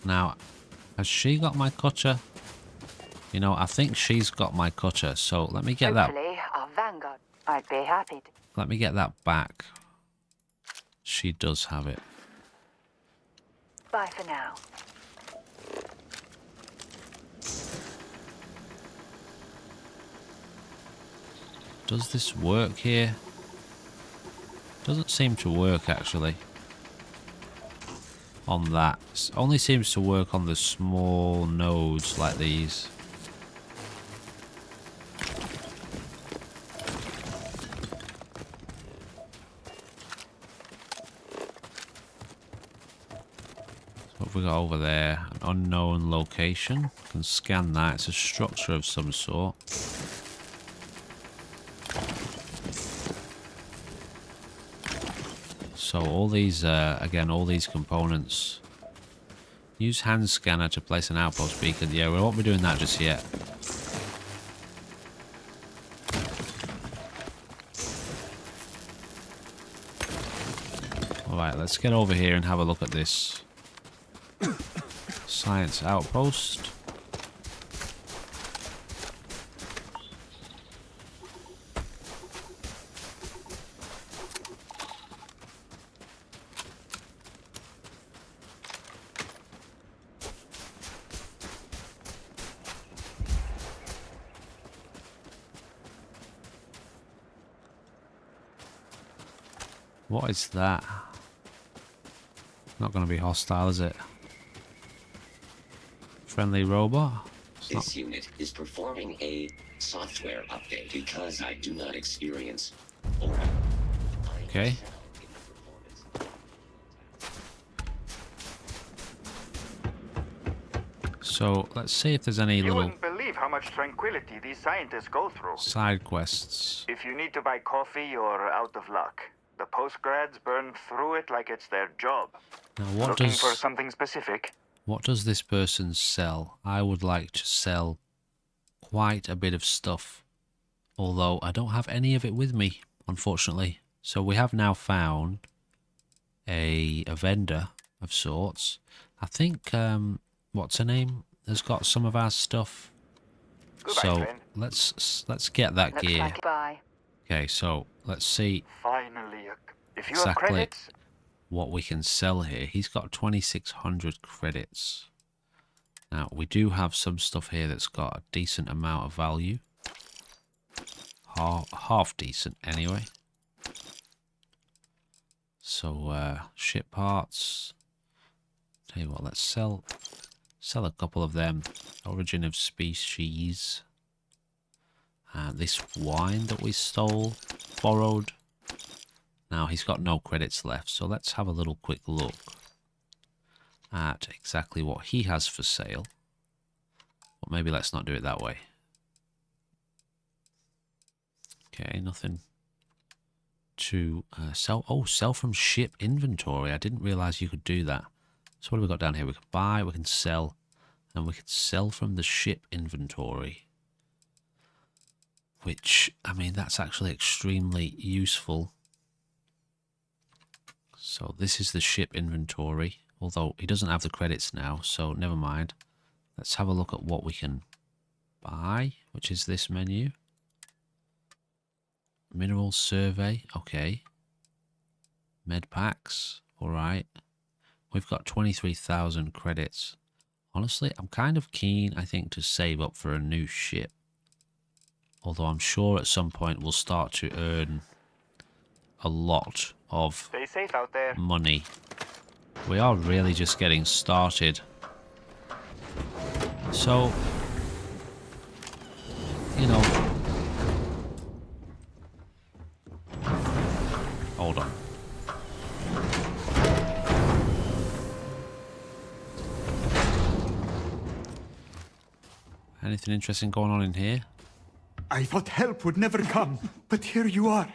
Now, has she got my cutter? You know, I think she's got my cutter, so let me get that. Hopefully, our vanguard. I'd be happy to. Let me get that back. She does have it. Bye for now. Does this work here? Doesn't seem to work actually. On that. It only seems to work on the small nodes like these. So what have we got over there? An unknown location. Can scan that. It's a structure of some sort. So all these, again, all these components. Use hand scanner to place an outpost beacon. Yeah, we won't be doing that just yet. Alright, let's get over here and have a look at this. Science outpost. What is that? Not going to be hostile, is it? friendly robot. It's not... This unit is performing a software update because I do not experience. Okay. So let's see if there's any You little wouldn't believe how much tranquility these scientists go through. side quests. If you need to buy coffee, you're out of luck. The postgrads burn through it like it's their job. Now what Looking does for something specific? what does this person sell? I would like to sell quite a bit of stuff, although I don't have any of it with me, unfortunately. So we have now found a vendor of sorts. I think what's her name has got some of our stuff. Goodbye, So friend. let's get that Looks gear. like bye. Okay, so let's see Finally, if you exactly have credits, what we can sell here. He's got 2,600 credits. Now, we do have some stuff here that's got a decent amount of value. Half decent, anyway. So, ship parts. Tell you what, let's sell a couple of them. Origin of species. And this wine that we borrowed. Now, he's got no credits left, so let's have a little quick look at exactly what he has for sale. But maybe let's not do it that way. Okay, nothing to sell. Oh, sell from ship inventory. I didn't realize you could do that. So what have we got down here? We can buy, we can sell, and we can sell from the ship inventory. Which, I mean, that's actually extremely useful. So this is the ship inventory, although he doesn't have the credits now, so never mind. Let's have a look at what we can buy, which is this menu. Mineral survey, okay. Med packs, alright. We've got 23,000 credits. Honestly, I'm kind of keen, I think, to save up for a new ship. Although I'm sure at some point we'll start to earn a lot of stay safe out there. money. We are really just getting started. So, you know, hold on. Anything interesting going on in here? I thought help would never come, but here you are.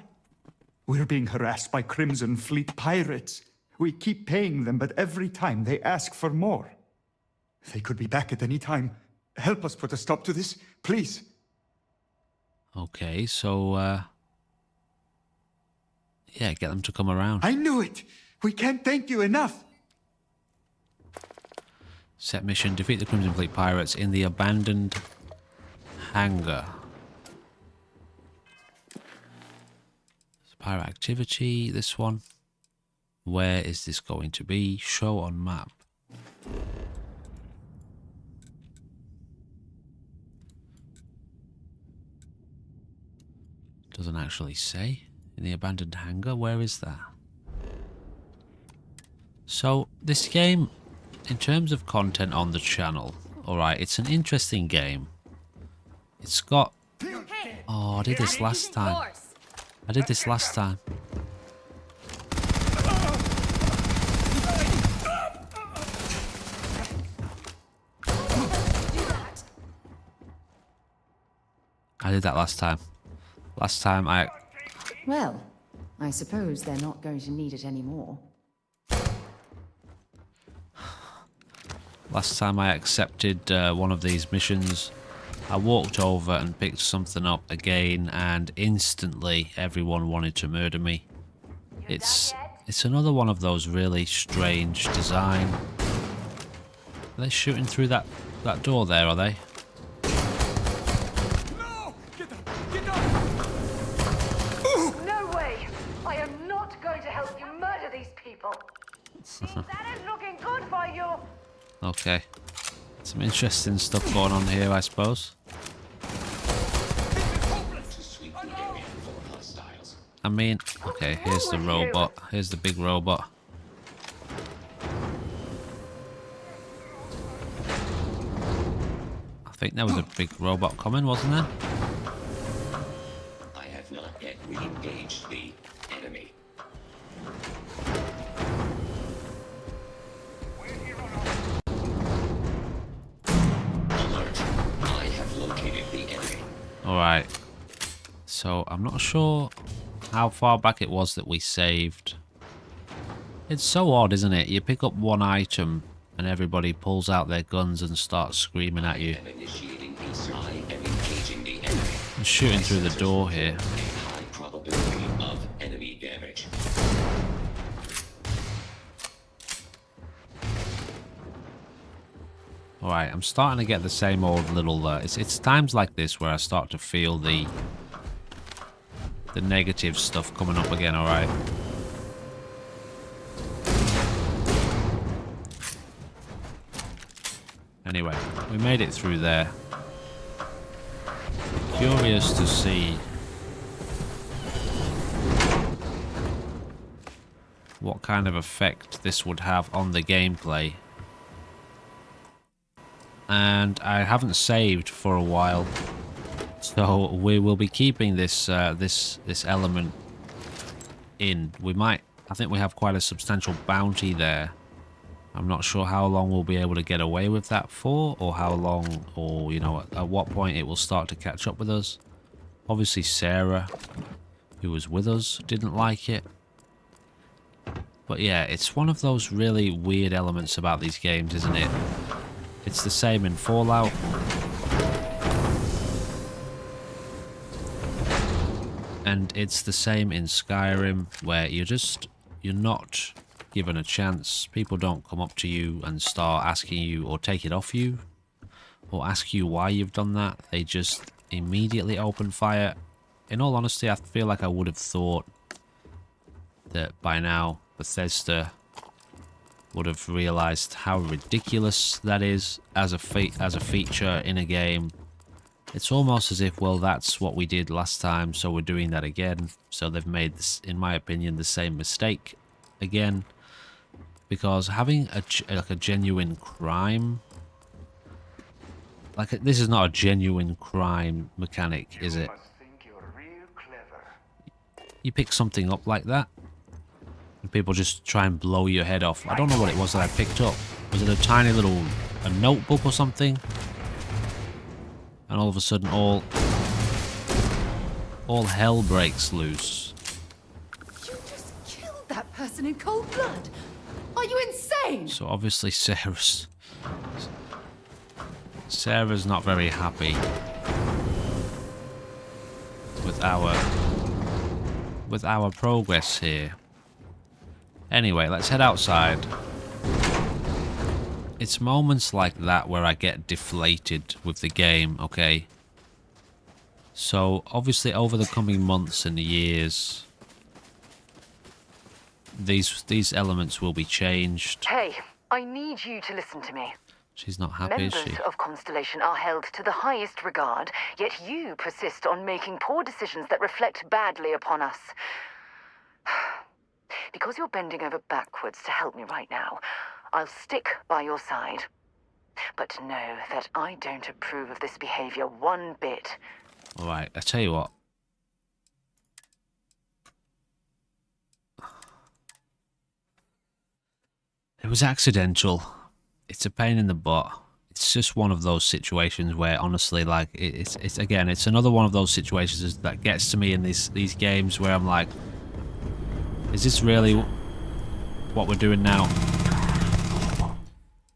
We're being harassed by Crimson Fleet pirates. We keep paying them, but every time they ask for more. They could be back at any time. Help us put a stop to this, please. Okay, so, yeah, get them to come around. I knew it! We can't thank you enough! Set mission, defeat the Crimson Fleet pirates in the abandoned hangar. Pirate activity, this one. Where is this going to be? Show on map. Doesn't actually say. In the abandoned hangar, where is that? So, this game, in terms of content on the channel, alright, it's an interesting game. It's got... Oh, I did this last time. I did this last time. I did that last time. Last time I... Well, I suppose they're not going to need it anymore. Last time I accepted one of these missions, I walked over and picked something up again, and instantly everyone wanted to murder me. It's another one of those really strange design. Are they shooting through that door there, are they? No! Get up! Get up! No way! I am not going to help you murder these people. That is looking good for you. Okay. Some interesting stuff going on here, I suppose. I mean, okay, here's the robot. Here's the big robot. think there was a big robot coming, wasn't there? I have not yet re-engaged the enemy. Alert. I have located the enemy. Alright. So, I'm not sure how far back it was that we saved. It's so odd, isn't it? You pick up one item and everybody pulls out their guns and starts screaming at you. I'm shooting through the door here. High probability of enemy damage. Alright, I'm starting to get the same old little... it's times like this where I start to feel the negative stuff coming up again, alright? Anyway, we made it through there. Curious to see what kind of effect this would have on the gameplay. And I haven't saved for a while, so we will be keeping this this element in. I think we have quite a substantial bounty there. I'm not sure how long we'll be able to get away with that for, or how long, or, you know, at what point it will start to catch up with us. Obviously Sarah, who was with us, didn't like it. But yeah, it's one of those really weird elements about these games, isn't it? It's the same in Fallout. And it's the same in Skyrim, where you're not given a chance. People don't come up to you and start asking you or take it off you or ask you why you've done that. They just immediately open fire. In all honesty, I feel like I would have thought that by now Bethesda would have realized how ridiculous that is as a feature in a game. It's almost as if, well, that's what we did last time, so we're doing that again. So they've made this, in my opinion, the same mistake again. Because having a genuine crime, this is not a genuine crime mechanic, is it? You pick something up like that, and people just try and blow your head off. I don't know what it was that I picked up. Was it a tiny little notebook or something? And all of a sudden, all hell breaks loose. You just killed that person in cold blood. Are you insane? So obviously Sarah's not very happy with our progress here. Anyway, let's head outside. It's moments like that where I get deflated with the game, okay? So obviously over the coming months and years, these elements will be changed. Hey, I need you to listen to me. She's not happy, is she? Members of Constellation are held to the highest regard, yet you persist on making poor decisions that reflect badly upon us. Because you're bending over backwards to help me right now, I'll stick by your side. But know that I don't approve of this behavior one bit. Alright, I tell you what. It was accidental. It's a pain in the butt. It's just one of those situations where, honestly, like, it's again, it's another one of those situations that gets to me in these games where I'm like, is this really what we're doing now?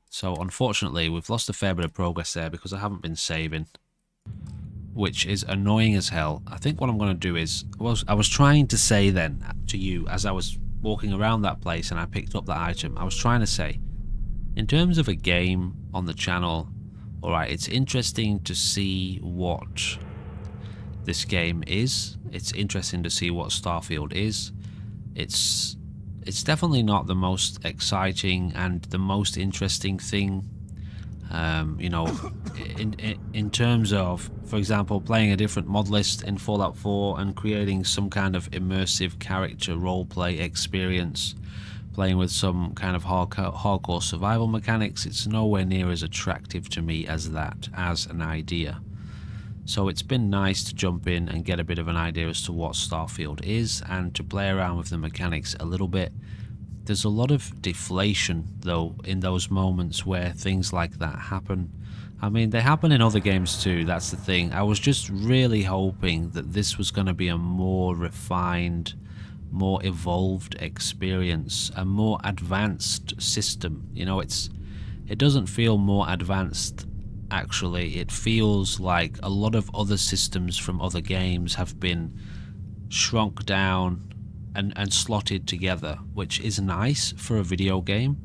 So, unfortunately, we've lost a fair bit of progress there because I haven't been saving, which is annoying as hell. I think what I'm going to do is, I was trying to say then to you as I was walking around that place and I picked up that item, I was trying to say, in terms of a game on the channel, alright, it's interesting to see what this game is. It's interesting to see what Starfield is. It's definitely not the most exciting and the most interesting thing, you know, in terms of, for example, playing a different mod list in Fallout 4 and creating some kind of immersive character roleplay experience, playing with some kind of hardcore survival mechanics, it's nowhere near as attractive to me as that, as an idea. So it's been nice to jump in and get a bit of an idea as to what Starfield is, and to play around with the mechanics a little bit. There's a lot of deflation, though, in those moments where things like that happen. I mean, they happen in other games too, that's the thing. I was just really hoping that this was going to be a more refined, more evolved experience, a more advanced system. You know, it doesn't feel more advanced, actually. It feels like a lot of other systems from other games have been shrunk down and slotted together, which is nice for a video game.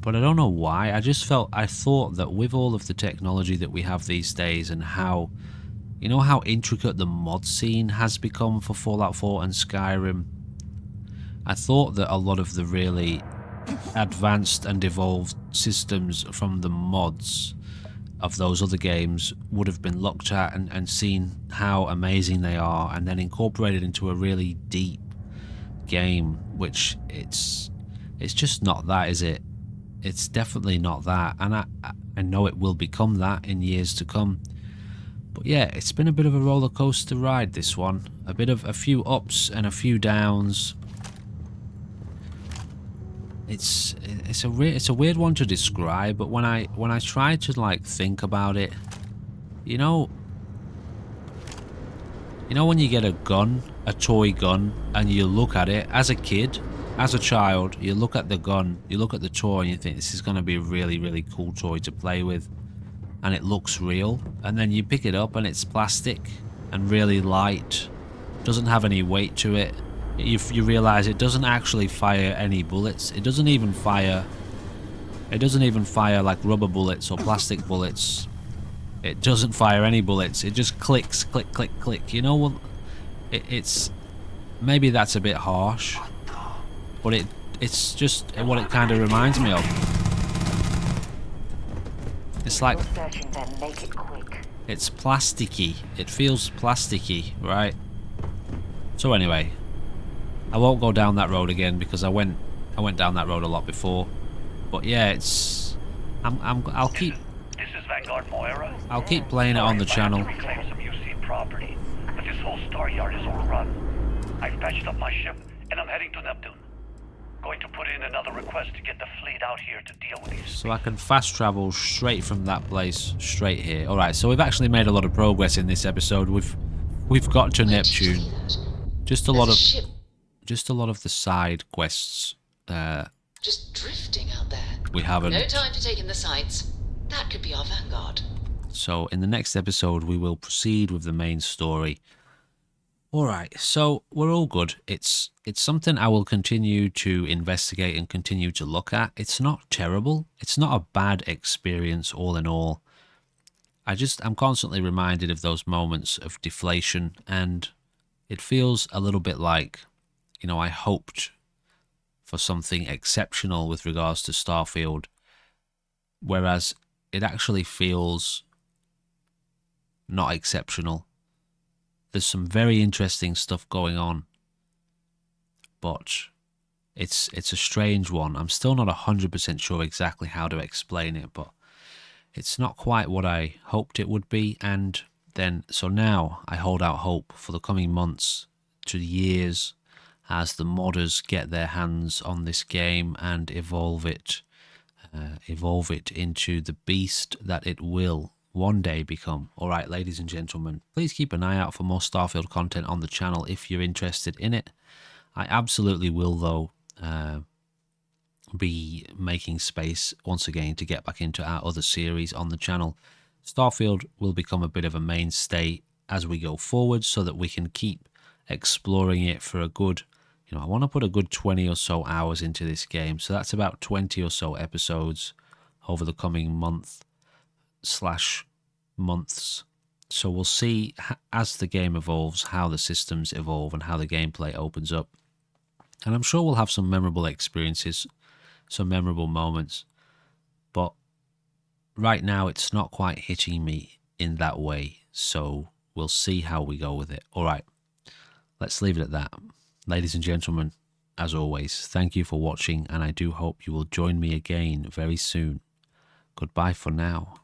But I don't know why. I thought that with all of the technology that we have these days, and how, you know, how intricate the mod scene has become for Fallout 4 and Skyrim, I thought that a lot of the really advanced and evolved systems from the mods of those other games would have been looked at and seen how amazing they are, and then incorporated into a really deep game, which it's just not that, is it? It's definitely not that, and I know it will become that in years to come. But yeah, it's been a bit of a roller coaster ride, this one. A few ups and a few downs. It's a weird one to describe, but when I try to like think about it, you know when you get a gun, a toy gun, and you look at it as a kid, as a child, you look at the gun, you look at the toy, and you think this is going to be a really, really cool toy to play with, and it looks real, and then you pick it up and it's plastic and really light, doesn't have any weight to it. You realize it doesn't actually fire any bullets. It doesn't even fire like rubber bullets or plastic bullets. It doesn't fire any bullets. It just clicks, click, click, click. You know what? It's maybe that's a bit harsh, but it's just what it kind of reminds me of. It's like it's plasticky. It feels plasticky, right? So anyway, I won't go down that road again because I went down that road a lot before. But yeah, I'll keep I'll keep playing it on the channel. Reclaim some UC property, but this whole star yard is overrun. I've patched up my ship and I'm heading to Neptune. Going to put in another request to get the fleet out here to deal with these. So I can fast travel straight from that place straight here. All right, so we've actually made a lot of progress in this episode. We've got to Neptune. Just a lot of the side quests. Just drifting out there. We haven't. No time to take in the sights. That could be our vanguard. So in the next episode, we will proceed with the main story. Alright, so we're all good. It's something I will continue to investigate and continue to look at. It's not terrible. It's not a bad experience all in all. I'm constantly reminded of those moments of deflation, and it feels a little bit like, you know, I hoped for something exceptional with regards to Starfield, whereas it actually feels not exceptional. There's some very interesting stuff going on, but it's a strange one. I'm still not 100% sure exactly how to explain it, but it's not quite what I hoped it would be. And then, so now I hold out hope for the coming months to years as the modders get their hands on this game and evolve it into the beast that it will one day become. Alright, ladies and gentlemen, please keep an eye out for more Starfield content on the channel if you're interested in it. I absolutely will, though, be making space once again to get back into our other series on the channel. Starfield will become a bit of a mainstay as we go forward so that we can keep exploring it for a good, I want to put a good 20 or so hours into this game. So that's about 20 or so episodes over the coming months. So we'll see as the game evolves how the systems evolve and how the gameplay opens up. And I'm sure we'll have some memorable experiences, some memorable moments. But right now it's not quite hitting me in that way. So we'll see how we go with it. Alright, let's leave it at that. Ladies and gentlemen, as always, thank you for watching, and I do hope you will join me again very soon. Goodbye for now.